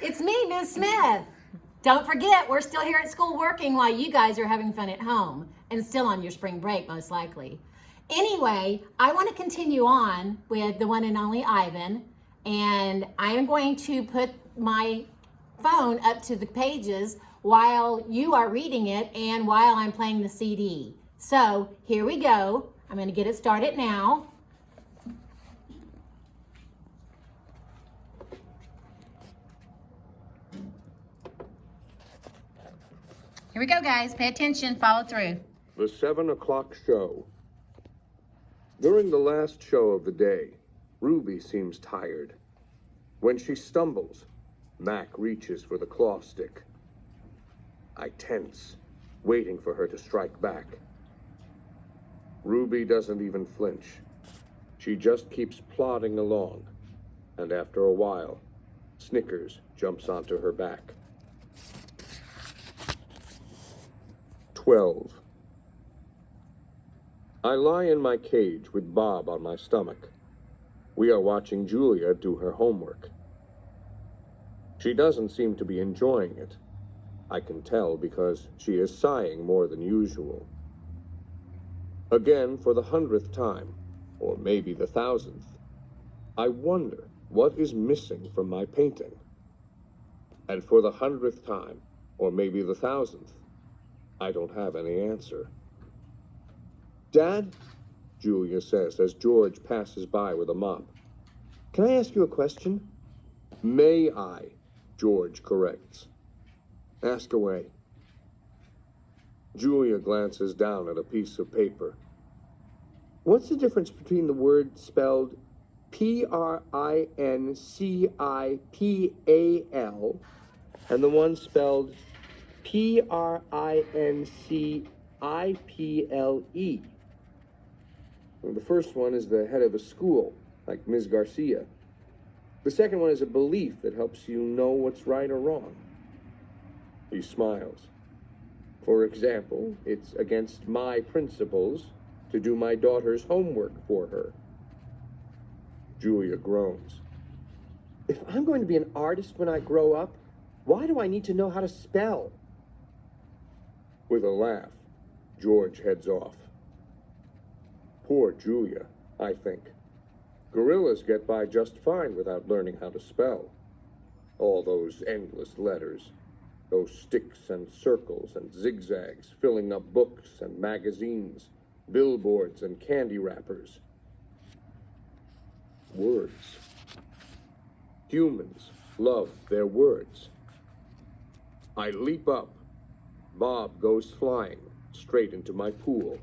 It's me, Ms. Smith. Don't forget, we're still here at school working while you guys are having fun at home and still on your spring break, most likely. Anyway, I want to continue on with the one and only Ivan, and I am going to put my phone up to the pages while you are reading it and while I'm playing the CD. So here we go. I'm going to get it started now. Here we go, guys. Pay attention. Follow through. The 7 o'clock show. During the last show of the day, Ruby seems tired. When she stumbles, Mac reaches for the claw stick. I tense, waiting for her to strike back. Ruby doesn't even flinch. She just keeps plodding along, and after a while, Snickers jumps onto her back. 12. I lie in my cage with Bob on my stomach. We are watching Julia do her homework. She doesn't seem to be enjoying it. I can tell because she is sighing more than usual. Again, for the 100th time, or maybe the 1000th, I wonder what is missing from my painting. And for the 100th time, or maybe the 1000th, I don't have any answer. Dad, Julia says as George passes by with a mop. Can I ask you a question? May I? George corrects. Ask away. Julia glances down at a piece of paper. What's the difference between the word spelled P-R-I-N-C-I-P-A-L and the one spelled P-R-I-N-C-I-P-L-E? Well, the first one is the head of a school, like Ms. Garcia. The second one is a belief that helps you know what's right or wrong. He smiles. For example, it's against my principles to do my daughter's homework for her. Julia groans. If I'm going to be an artist when I grow up, why do I need to know how to spell? With a laugh, George heads off. Poor Julia, I think. Gorillas get by just fine without learning how to spell. All those endless letters, those sticks and circles and zigzags filling up books and magazines, billboards and candy wrappers. Words. Humans love their words. I leap up. Bob goes flying straight into my pool.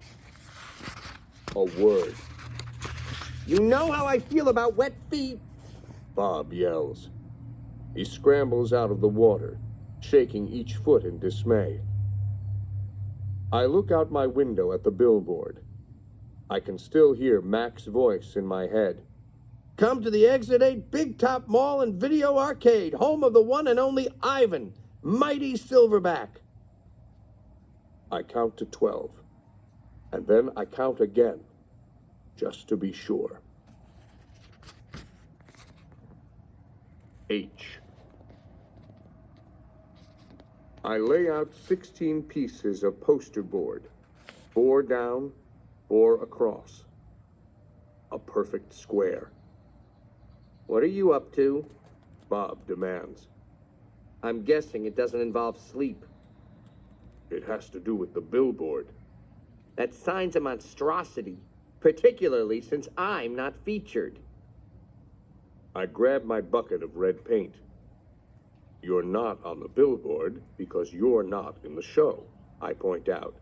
A word. You know how I feel about wet feet, Bob yells. He scrambles out of the water, shaking each foot in dismay. I look out my window at the billboard. I can still hear Mac's voice in my head. Come to the Exit 8 Big Top Mall and Video Arcade, home of the one and only Ivan, mighty Silverback. I count to 12, and then I count again, just to be sure. H. I lay out 16 pieces of poster board, 4 down, 4 across. A perfect square. What are you up to? Bob demands. I'm guessing it doesn't involve sleep. It has to do with the billboard. That sign's a monstrosity, particularly since I'm not featured. I grab my bucket of red paint. You're not on the billboard because you're not in the show, I point out.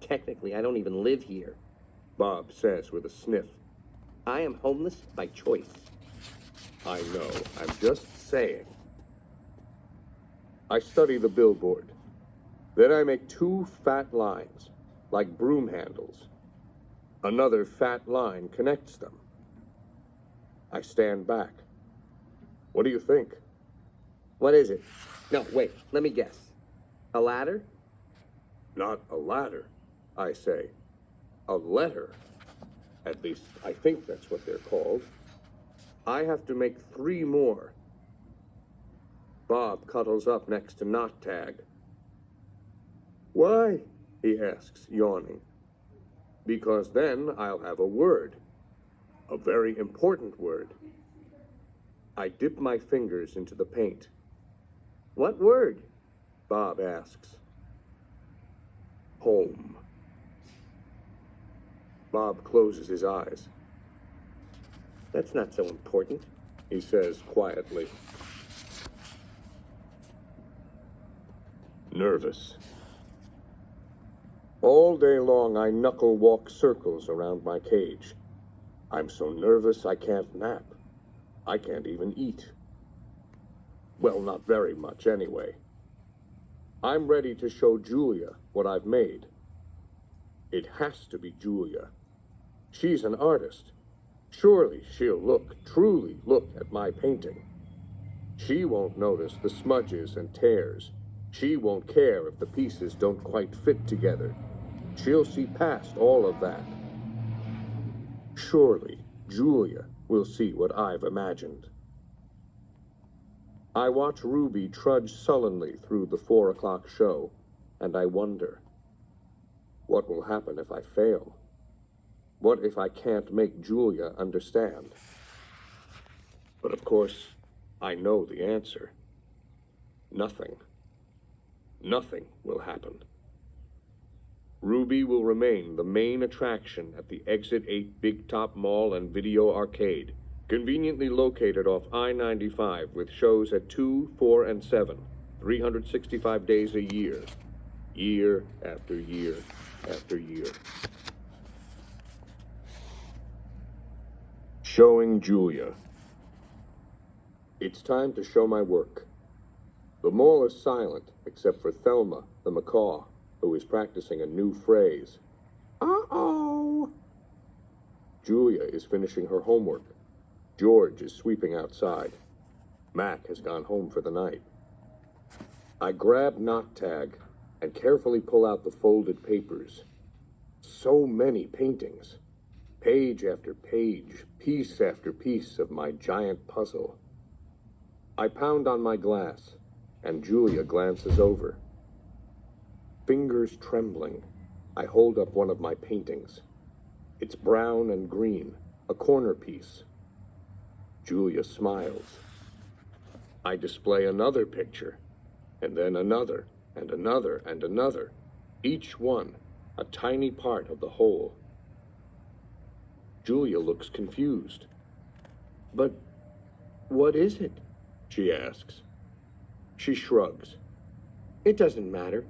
Technically, I don't even live here, Bob says with a sniff. I am homeless by choice. I know, I'm just saying. I study the billboard. Then I make 2 fat lines, like broom handles. Another fat line connects them. I stand back. What do you think? What is it? No, wait, let me guess. A ladder? Not a ladder, I say. A letter. At least, I think that's what they're called. I have to make 3 more. Bob cuddles up next to Not Tag. Why? He asks, yawning. Because then I'll have a word. A very important word. I dip my fingers into the paint. What word? Bob asks. Home. Bob closes his eyes. That's not so important, he says quietly. Nervous. All day long I knuckle walk circles around my cage. I'm so nervous I can't nap. I can't even eat. Well, not very much anyway. I'm ready to show Julia what I've made. It has to be Julia. She's an artist. Surely she'll truly look at my painting. She won't notice the smudges and tears. She won't care if the pieces don't quite fit together. She'll see past all of that. Surely Julia will see what I've imagined. I watch Ruby trudge sullenly through the 4 o'clock show, and I wonder, what will happen if I fail? What if I can't make Julia understand? But of course, I know the answer. Nothing. Nothing will happen. Ruby will remain the main attraction at the Exit 8 Big Top Mall and Video Arcade, conveniently located off I-95 with shows at 2, 4, and 7, 365 days a year. Year after year after year. Showing Julia. It's time to show my work. The mall is silent, except for Thelma, the macaw, who is practicing a new phrase. Uh-oh. Julia is finishing her homework. George is sweeping outside. Mac has gone home for the night. I grab Not Tag and carefully pull out the folded papers. So many paintings. Page after page, piece after piece of my giant puzzle. I pound on my glass, and Julia glances over. Fingers trembling, I hold up one of my paintings. It's brown and green, a corner piece. Julia smiles. I display another picture, and then another, and another, and another, each one a tiny part of the whole. Julia looks confused. But what is it? She asks. She shrugs. It doesn't matter.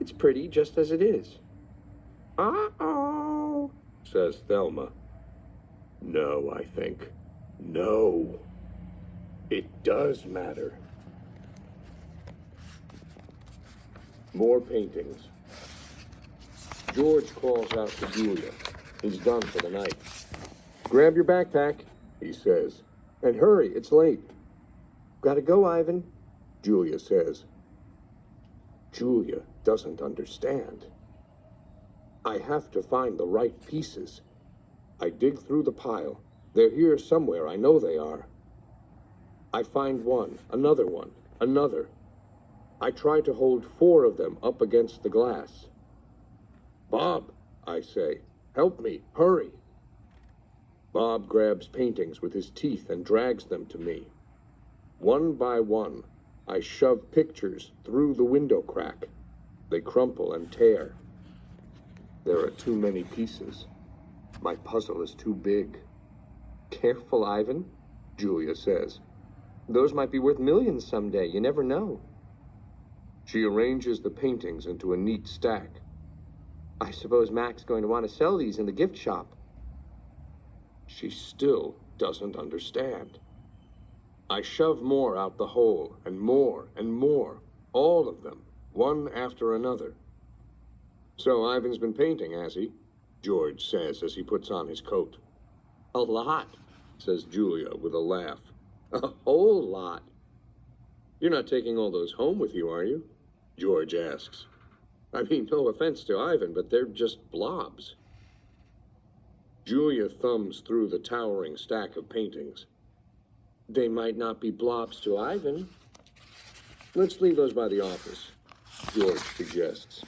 It's pretty just as it is. Uh-oh, says Thelma. No, I think. No. It does matter. More paintings. George calls out to Julia. He's done for the night. Grab your backpack, he says. And hurry, it's late. Gotta go, Ivan, Julia says. Julia doesn't understand. I have to find the right pieces. I dig through the pile. They're here somewhere, I know they are. I find one, another. I try to hold 4 of them up against the glass. Bob, I say, help me, hurry. Bob grabs paintings with his teeth and drags them to me. One by one, I shove pictures through the window crack. They crumple and tear. There are too many pieces. My puzzle is too big. Careful, Ivan, Julia says. Those might be worth millions someday, you never know. She arranges the paintings into a neat stack. I suppose Mac's going to want to sell these in the gift shop. She still doesn't understand. I shove more out the hole, and more, all of them, one after another. So Ivan's been painting, has he? George says as he puts on his coat. A lot, says Julia with a laugh. A whole lot. You're not taking all those home with you, are you? George asks. I mean, no offense to Ivan, but they're just blobs. Julia thumbs through the towering stack of paintings. They might not be blobs to Ivan. Let's leave those by the office, George suggests.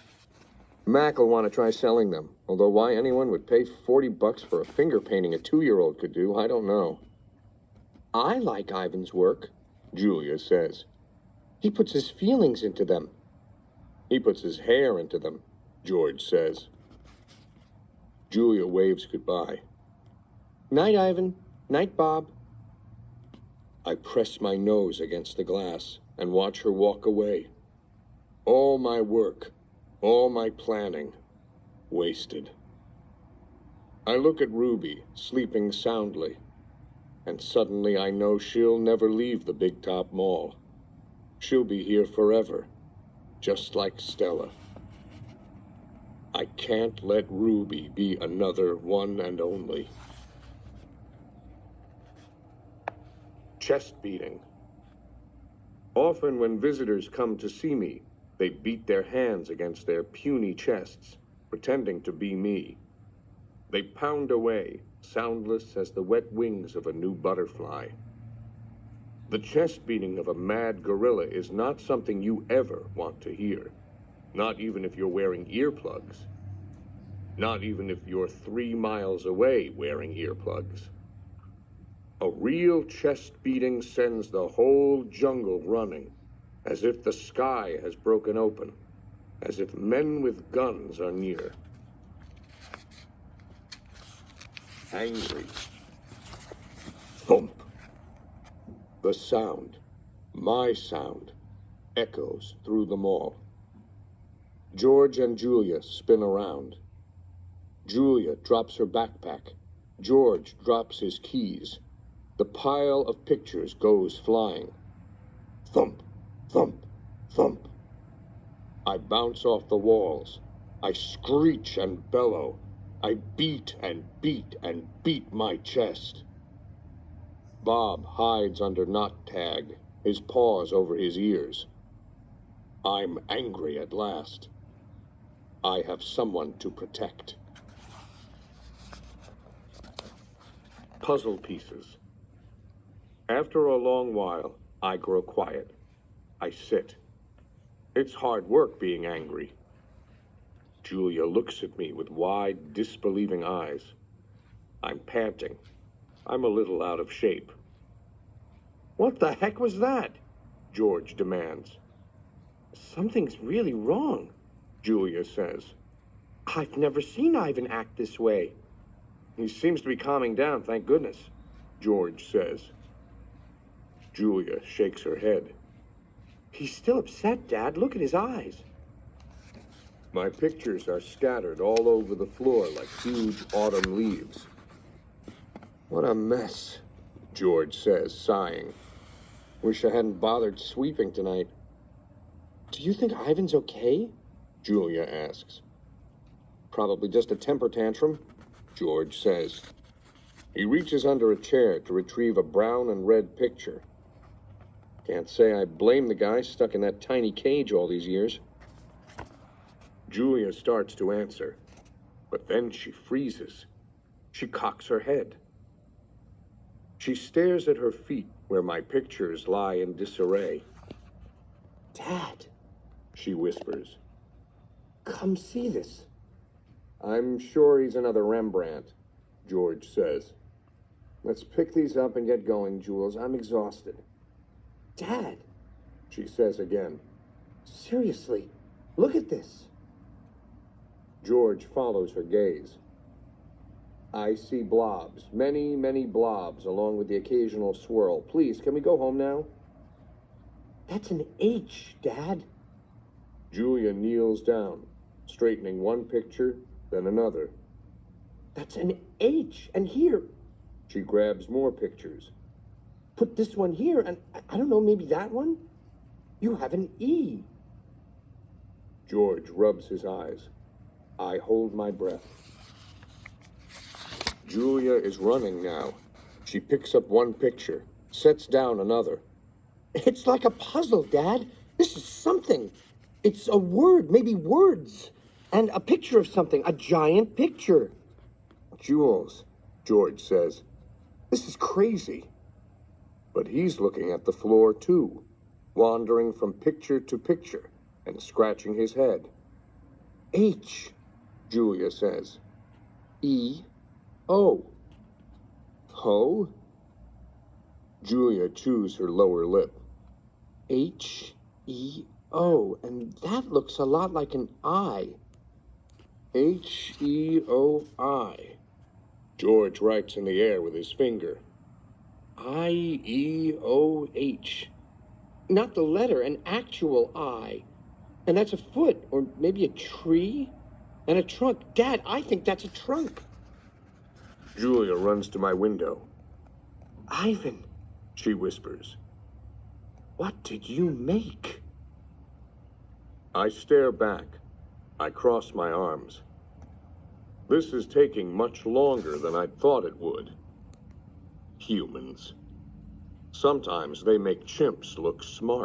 Mac will want to try selling them, although why anyone would pay $40 for a finger painting a 2-year-old could do, I don't know. I like Ivan's work, Julia says. He puts his feelings into them. He puts his hair into them, George says. Julia waves goodbye. Night, Ivan. Night, Bob. I press my nose against the glass and watch her walk away. All my work, all my planning, wasted. I look at Ruby, sleeping soundly, and suddenly I know she'll never leave the Big Top Mall. She'll be here forever, just like Stella. I can't let Ruby be another one and only. Chest beating. Often when visitors come to see me, they beat their hands against their puny chests, pretending to be me. They pound away, soundless as the wet wings of a new butterfly. The chest beating of a mad gorilla is not something you ever want to hear. Not even if you're wearing earplugs. Not even if you're 3 miles away wearing earplugs. A real chest beating sends the whole jungle running, as if the sky has broken open, as if men with guns are near. Angry. Thump. The sound, my sound, echoes through the mall. George and Julia spin around. Julia drops her backpack. George drops his keys. The pile of pictures goes flying. Thump, thump, thump. I bounce off the walls. I screech and bellow. I beat and beat and beat my chest. Bob hides under knot tag, his paws over his ears. I'm angry at last. I have someone to protect. Puzzle pieces. After a long while, I grow quiet. I sit. It's hard work being angry. Julia looks at me with wide, disbelieving eyes. I'm panting. I'm a little out of shape. What the heck was that? George demands. Something's really wrong, Julia says. I've never seen Ivan act this way. He seems to be calming down, thank goodness, George says. Julia shakes her head. He's still upset, Dad. Look at his eyes. My pictures are scattered all over the floor like huge autumn leaves. What a mess, George says, sighing. Wish I hadn't bothered sweeping tonight. Do you think Ivan's okay? Julia asks. Probably just a temper tantrum, George says. He reaches under a chair to retrieve a brown and red picture. Can't say I blame the guy stuck in that tiny cage all these years. Julia starts to answer, but then she freezes. She cocks her head. She stares at her feet where my pictures lie in disarray. Dad, she whispers. Come see this. I'm sure he's another Rembrandt, George says. Let's pick these up and get going, Jules. I'm exhausted. Dad, she says again. Seriously, look at this. George follows her gaze. I see blobs, many, many blobs, along with the occasional swirl. Please, can we go home now? That's an H, Dad. Julia kneels down, straightening one picture, then another. That's an H, and here. She grabs more pictures. Put this one here, and I don't know, maybe that one? You have an E. George rubs his eyes. I hold my breath. Julia is running now. She picks up one picture, sets down another. It's like a puzzle, Dad. This is something. It's a word, maybe words, and a picture of something, a giant picture. Jules, George says, this is crazy. But he's looking at the floor, too. wandering from picture to picture and scratching his head. H, Julia says. E-O. Ho? Julia chews her lower lip. H-E-O, and that looks a lot like an I. H-E-O-I. George writes in the air with his finger. I-E-O-H. Not the letter, an actual I. And that's a foot, or maybe a tree, and a trunk. Dad, I think that's a trunk. Julia runs to my window. Ivan, she whispers. What did you make? I stare back. I cross my arms. This is taking much longer than I thought it would. Humans. Sometimes they make chimps look smart.